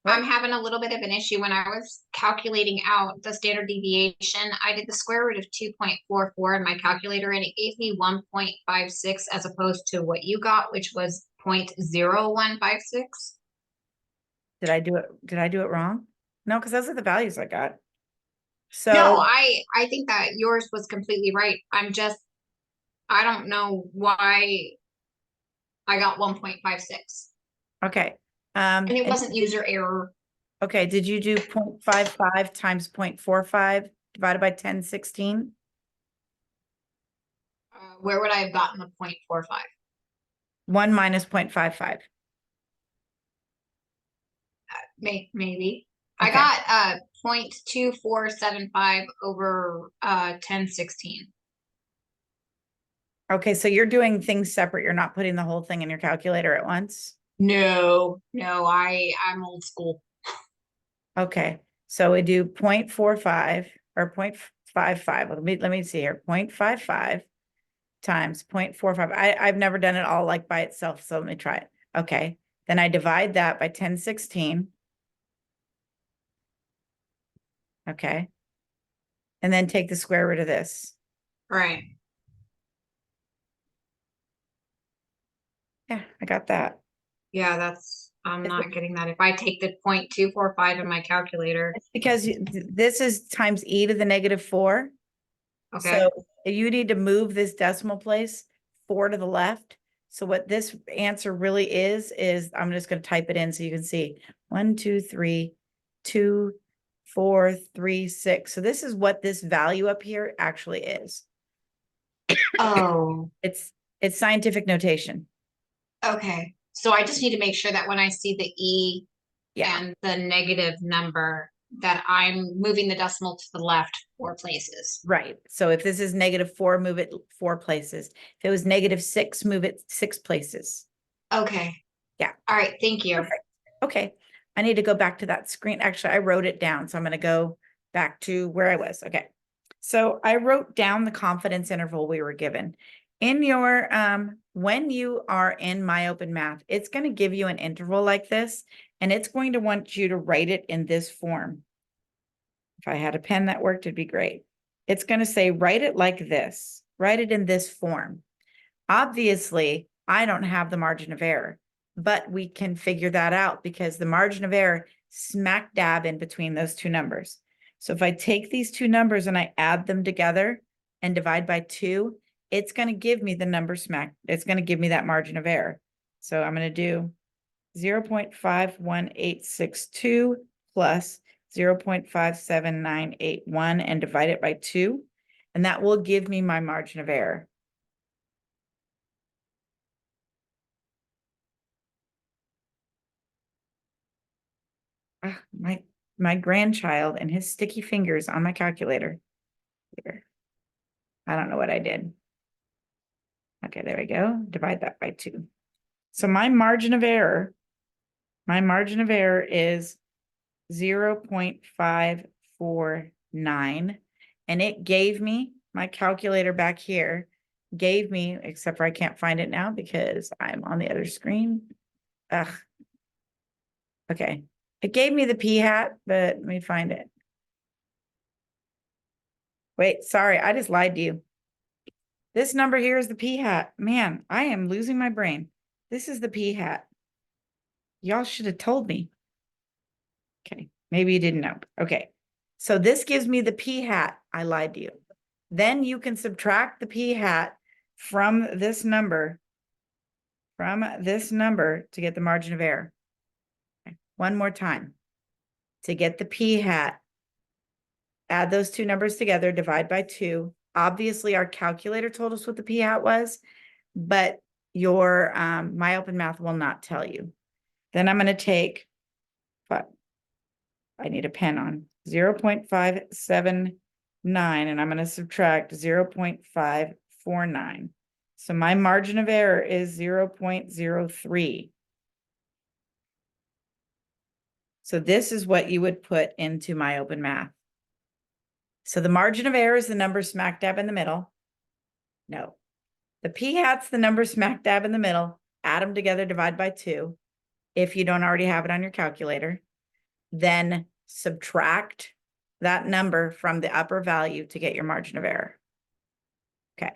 I'm having a little bit of an issue when I was calculating out the standard deviation. I did the square root of 2.44 in my calculator, and it gave me 1.56 as opposed to what you got, which was 0.0156. Did I do it wrong? No, because those are the values I got. So No, I think that yours was completely right. I don't know why I got 1.56. okay. And it wasn't user error. Okay, did you do 0.55 times 0.45 divided by 1016? Where would I have gotten the 0.45? 1 minus 0.55. Maybe. Okay. I got 0.2475 over 1016. Okay, so you're doing things separate. You're not putting the whole thing in your calculator at once? No, I'm old school. Okay. So we do 0.45 or 0.55. Let me see here. 0.55 times 0.45. I've never done it all like by itself. So let me try it. Okay. Then I divide that by 1016. Okay. And then take the square root of this. Right. Yeah, I got that. Yeah, I'm not getting that. If I take the 0.245 in my calculator, It's because this is times e to the -4. okay, So you need to move this decimal place 4 to the left. So what this answer really is I'm just going to type it in so you can see 1, 2, 3, 2, 4, 3, 6. So this is what this value up here actually is. oh, It's scientific notation. okay. So I just need to make sure that when I see the E Yeah, and the negative number, that I'm moving the decimal to the left 4 places. right. So if this is -4, move it 4 places. If it was -6, move it 6 places. Okay. Yeah. All right, thank you. Perfect. Okay, I need to go back to that screen. Actually, I wrote it down, so I'm going to go back to where I was. Okay, so I wrote down the confidence interval we were given. In your, when you are in My Open Math, it's going to give you an interval like this, and it's going to want you to write it in this form. If I had a pen that worked, it'd be great. It's going to say, write it like this, write it in this form. Obviously, I don't have the margin of error, but we can figure that out because the margin of error smack dab in between those two numbers. So if I take these two numbers and I add them together and divide by 2, it's going to give me the number it's going to give me that margin of error. So I'm going to do 0.51862 plus 0.57981 and divide it by 2. And that will give me my margin of error. My grandchild and his sticky fingers on my calculator. Here. I don't know what I did. Okay, there we go. Divide that by 2. So my margin of error is 0.549. And it gave me, my calculator back here, gave me, except for I can't find it now because I'm on the other screen. Ugh. Okay. It gave me the p-hat, but let me find it. Wait, sorry, I just lied to you. This number here is the p-hat. Man, I am losing my brain. This is the p-hat. Y'all should have told me. Okay, maybe you didn't know. Okay, so this gives me the p-hat. I lied to you. Then you can subtract the p-hat from this number to get the margin of error. Okay, one more time. To get the p-hat, add those two numbers together, divide by 2. Obviously, our calculator told us what the p-hat was, but your My Open Math will not tell you. Then I'm going to take, but I need a pen on 0.579, and I'm going to subtract 0.549. So my margin of error is 0.03. So this is what you would put into My Open Math. So the margin of error is the number smack dab in the middle. No. The p-hat's the number smack dab in the middle. Add them together, divide by 2. If you don't already have it on your calculator, then subtract that number from the upper value to get your margin of error. Okay.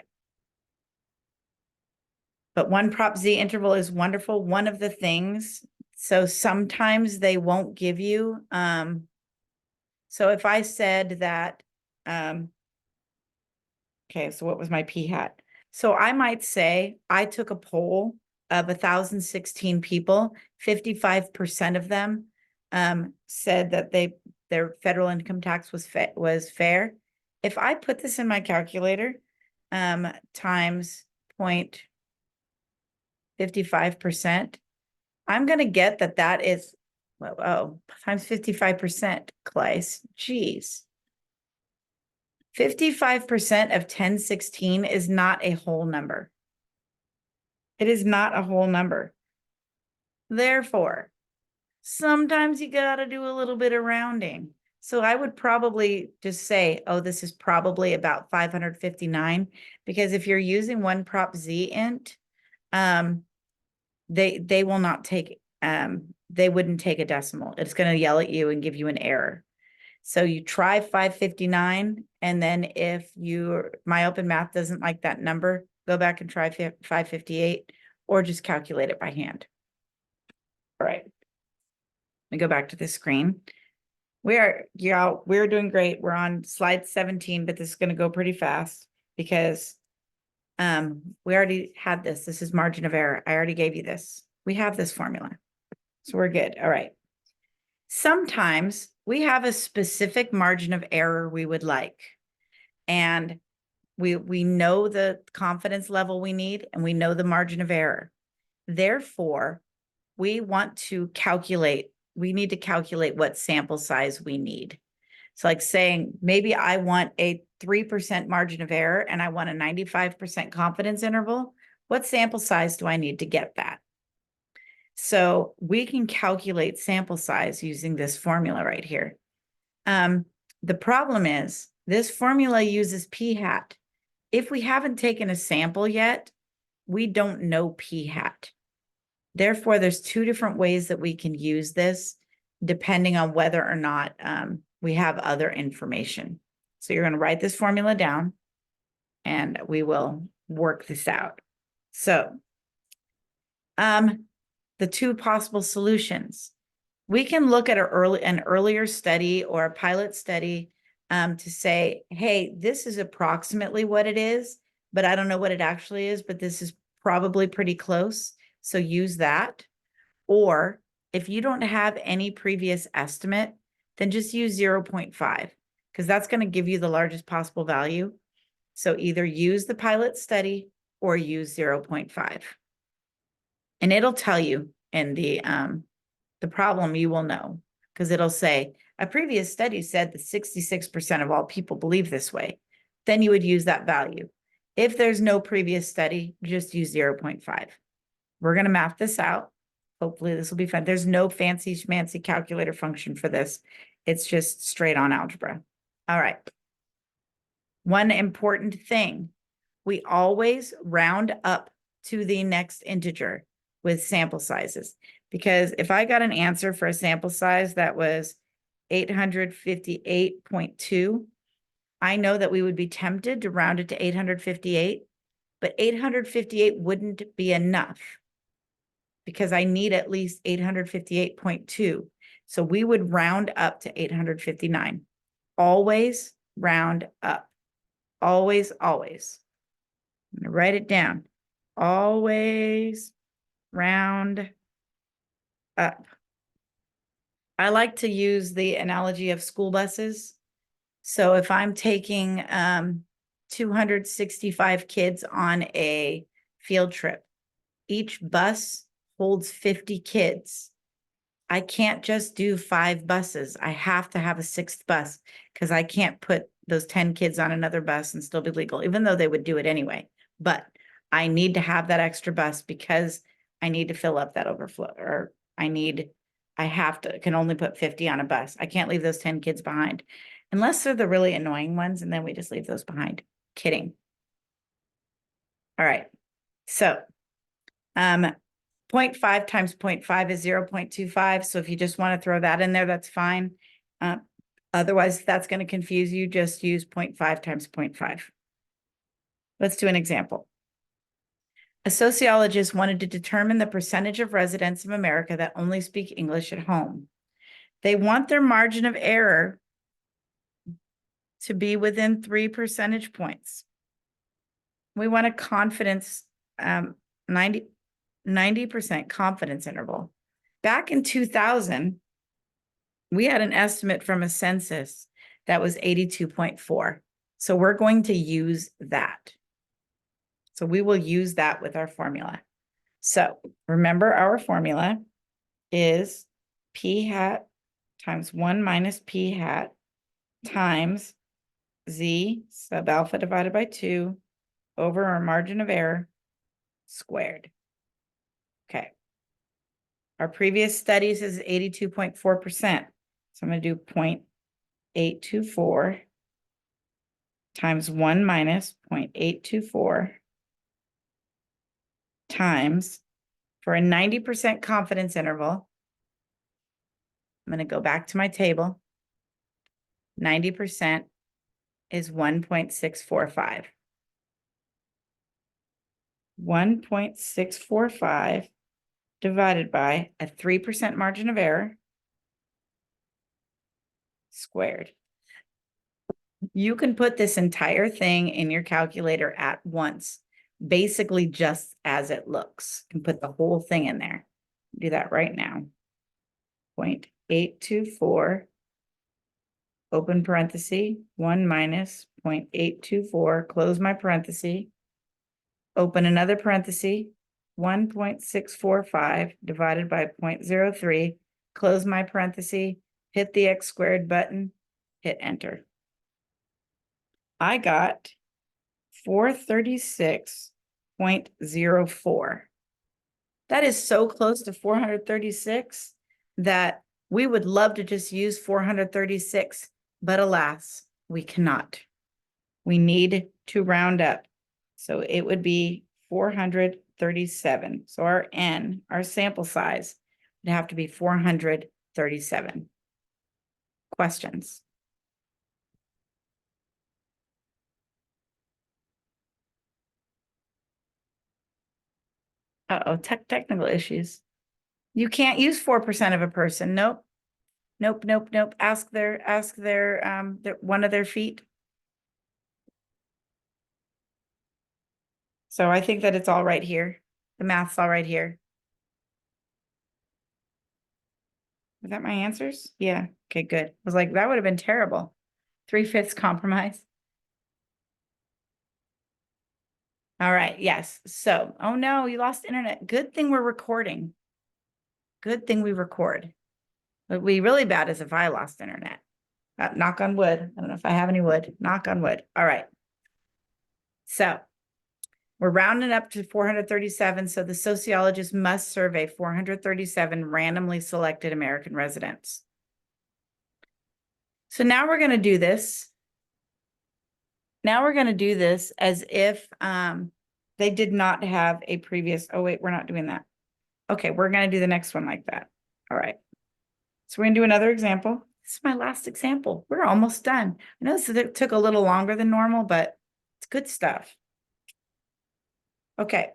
But one prop Z interval is wonderful. One of the things, so sometimes they won't give you, so if I said that, okay, so what was my p-hat? So I might say I took a poll of 1,016 people, 55% of them said that their federal income tax was fair. If I put this in my calculator, times 0.55%, I'm going to get that is, times 55%, Claes, geez. 55% of 1016 is not a whole number. It is not a whole number. Therefore, sometimes you got to do a little bit of rounding. So I would probably just say, oh, this is probably about 559, because if you're using one prop Z int, they will not take, they wouldn't take a decimal. It's going to yell at you and give you an error. So you try 559, and then if my open math doesn't like that number, go back and try 558, or just calculate it by hand. All right. Let me go back to the screen. We're doing great. We're on slide 17, but this is going to go pretty fast because we already had this. This is margin of error. I already gave you this. We have this formula. So we're good. All right. Sometimes we have a specific margin of error we would like. And we know the confidence level we need, and we know the margin of error. Therefore, we need to calculate what sample size we need. So like saying, maybe I want a 3% margin of error and I want a 95% confidence interval. What sample size do I need to get that? So we can calculate sample size using this formula right here. The problem is this formula uses p hat. If we haven't taken a sample yet, we don't know p hat. Therefore, there's two different ways that we can use this depending on whether or not we have other information. So you're going to write this formula down and we will work this out. So the two possible solutions. We can look at an earlier study or a pilot study to say, hey, this is approximately what it is, but I don't know what it actually is, but this is probably pretty close. So use that. Or if you don't have any previous estimate, then just use 0.5, because that's going to give you the largest possible value. So either use the pilot study or use 0.5. And it'll tell you in the problem, you will know, because it'll say a previous study said that 66% of all people believe this way. Then you would use that value. If there's no previous study, just use 0.5. We're going to map this out. Hopefully this will be fun. There's no fancy schmancy calculator function for this. It's just straight on algebra. All right. One important thing, we always round up to the next integer with sample sizes, because if I got an answer for a sample size that was 858.2, I know that we would be tempted to round it to 858, but 858 wouldn't be enough, because I need at least 858.2. So we would round up to 859. Always round up. Always, always. I'm going to write it down. Always round up. I like to use the analogy of school buses. So if I'm taking 265 kids on a field trip, each bus holds 50 kids. I can't just do 5 buses. I have to have a 6th bus, because I can't put those 10 kids on another bus and still be legal, even though they would do it anyway. But I need to have that extra bus because I need to fill up that overflow, or can only put 50 on a bus. I can't leave those 10 kids behind unless they're the really annoying ones, and then we just leave those behind. Kidding. All right. So 0.5 times 0.5 is 0.25. So if you just want to throw that in there, that's fine. Otherwise, if that's going to confuse you, just use 0.5 times 0.5. Let's do an example. A sociologist wanted to determine the percentage of residents of America that only speak English at home. They want their margin of error to be within 3 percentage points. We want a confidence, 90% confidence interval. Back in 2000, we had an estimate from a census that was 82.4. So we're going to use that. So we will use that with our formula. So remember, our formula is p hat times 1 minus p hat times z sub alpha divided by 2 over our margin of error squared. Okay. Our previous studies is 82.4%. So I'm going to do 0.824 times 1 minus 0.824 times, for a 90% confidence interval, I'm going to go back to my table. 90% is 1.645. 1.645 divided by a 3% margin of error squared. You can put this entire thing in your calculator at once, basically just as it looks. You can put the whole thing in there. Do that right now. 0.824, open parenthesis, 1 minus 0.824, close my parenthesis, open another parenthesis, 1.645 divided by 0.03, close my parenthesis, hit the x squared button, hit enter. I got 436.04. That is so close to 436 that we would love to just use 436, but alas, we cannot. We need to round up. So it would be 437. So our N, our sample size, would have to be 437. Questions? Uh-oh, technical issues. You can't use 4% of a person. Nope. Nope, nope, nope. Ask their one of their feet. So I think that it's all right here. The math's all right here. Was that my answers? Yeah. Okay, good. I was like, that would have been terrible. 3/5 compromise. All right, yes. So, oh no, you lost internet. Good thing we're recording. Good thing we record. What would be really bad is if I lost internet. Knock on wood. I don't know if I have any wood. Knock on wood. All right. So we're rounding up to 437. So the sociologist must survey 437 randomly selected American residents. So now we're going to do this. Now we're going to do this as if they did not have a previous, oh wait, we're not doing that. Okay, we're going to do the next one like that. All right. So we're going to do another example. This is my last example. We're almost done. I know this took a little longer than normal, but it's good stuff. Okay.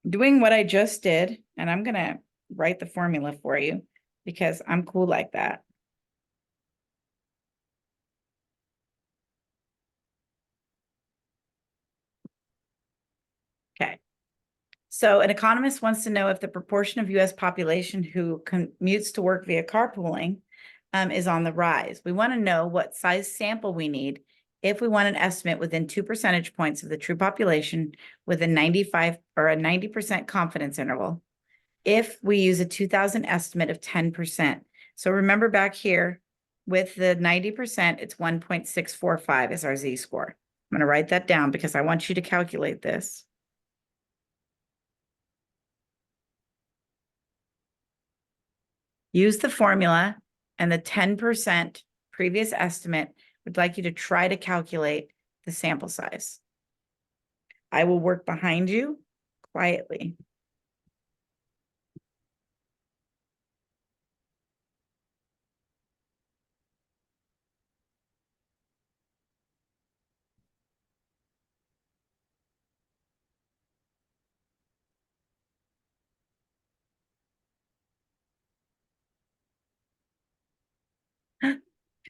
Doing what I just did, and I'm going to write the formula for you because I'm cool like that. Okay. So an economist wants to know if the proportion of US population who commutes to work via carpooling is on the rise. We want to know what size sample we need if we want an estimate within 2 percentage points of the true population with a 95 or a 90% confidence interval. If we use a 2000 estimate of 10%. So remember back here with the 90%, it's 1.645 is our z-score. I'm going to write that down because I want you to calculate this. Use the formula and the 10% previous estimate. Would like you to try to calculate the sample size. I will work behind you quietly.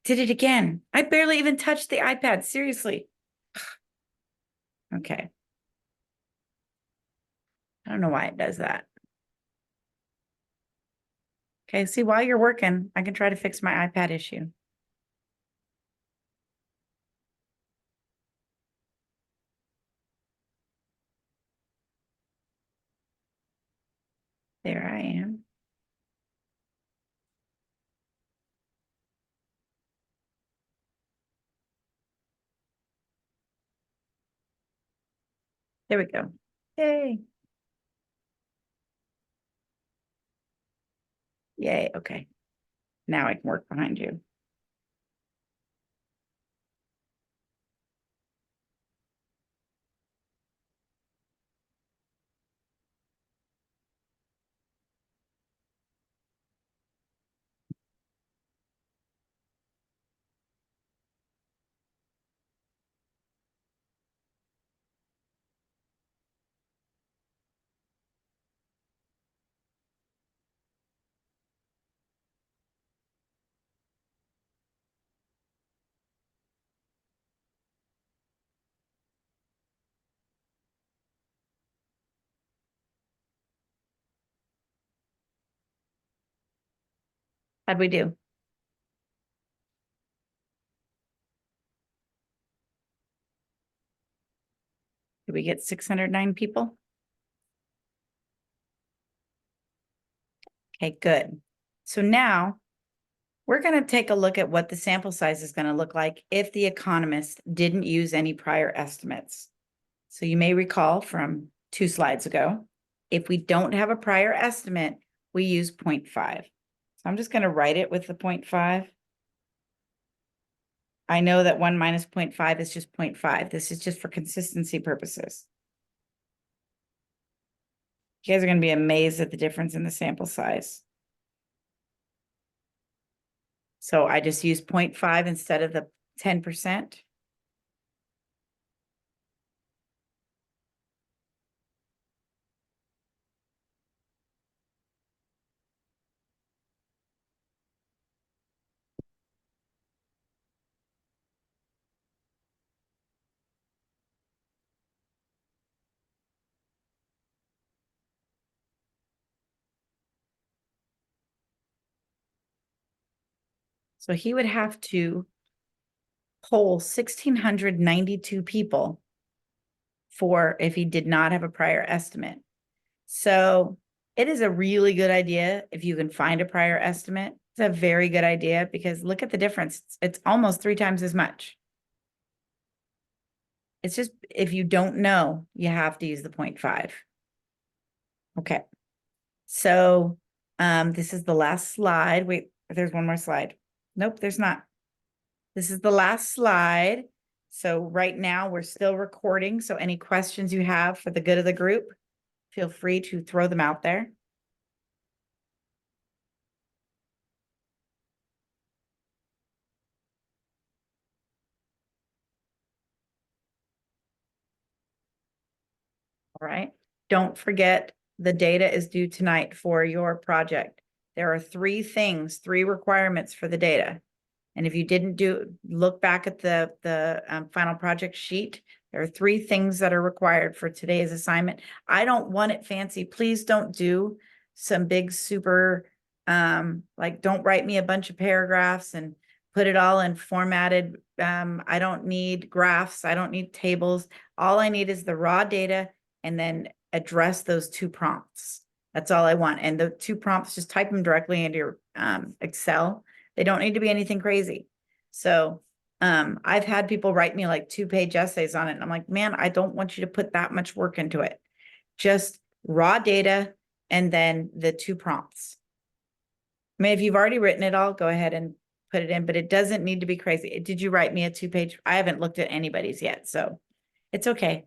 Did it again. I barely even touched the iPad. Seriously. Okay. I don't know why it does that. Okay, see, while you're working, I can try to fix my iPad issue. There I am. There we go. Yay. Yay, okay. Now I can work behind you. How'd we do? Did we get 609 people? Okay, good. So now we're going to take a look at what the sample size is going to look like if the economist didn't use any prior estimates. So you may recall from 2 slides ago, if we don't have a prior estimate, we use 0.5. So I'm just going to write it with the 0.5. I know that 1 minus 0.5 is just 0.5. This is just for consistency purposes. You guys are going to be amazed at the difference in the sample size. So I just use 0.5 instead of the 10%. So he would have to poll 1,692 people for if he did not have a prior estimate. So it is a really good idea if you can find a prior estimate. It's a very good idea because look at the difference. It's almost 3 times as much. It's just, if you don't know, you have to use the 0.5. Okay. So this is the last slide. Wait, there's one more slide. Nope, there's not. This is the last slide. So right now we're still recording. So any questions you have for the good of the group, feel free to throw them out there. All right. Don't forget the data is due tonight for your project. There are 3 things, 3 requirements for the data. And if you didn't look back at the final project sheet, there are 3 things that are required for today's assignment. I don't want it fancy. Please don't do some big super, like don't write me a bunch of paragraphs and put it all in formatted. I don't need graphs. I don't need tables. All I need is the raw data and then address those 2 prompts. That's all I want. And the 2 prompts, just type them directly into your Excel. They don't need to be anything crazy. So I've had people write me like 2-page essays on it. And I'm like, man, I don't want you to put that much work into it. Just raw data and then the 2 prompts. I mean, if you've already written it all, go ahead and put it in, but it doesn't need to be crazy. Did you write me a 2-page? I haven't looked at anybody's yet, so it's okay.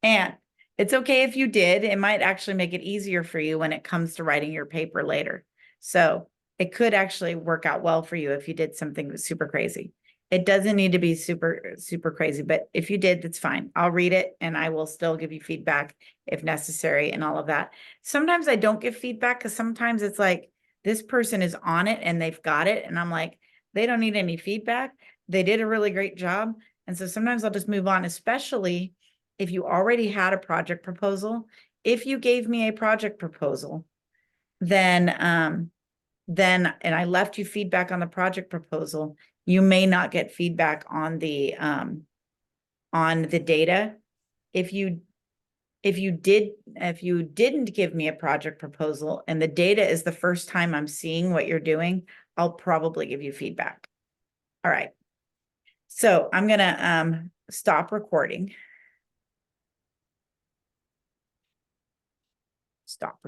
And it's okay if you did. It might actually make it easier for you when it comes to writing your paper later. So it could actually work out well for you if you did something super crazy. It doesn't need to be super, super crazy, but if you did, that's fine. I'll read it and I will still give you feedback if necessary and all of that. Sometimes I don't give feedback because sometimes it's like this person is on it and they've got it. And I'm like, they don't need any feedback. They did a really great job. And so sometimes I'll just move on, especially if you already had a project proposal. If you gave me a project proposal, then and I left you feedback on the project proposal, you may not get feedback on the data. If you didn't give me a project proposal and the data is the first time I'm seeing what you're doing, I'll probably give you feedback. All right. So I'm gonna stop recording. Stop.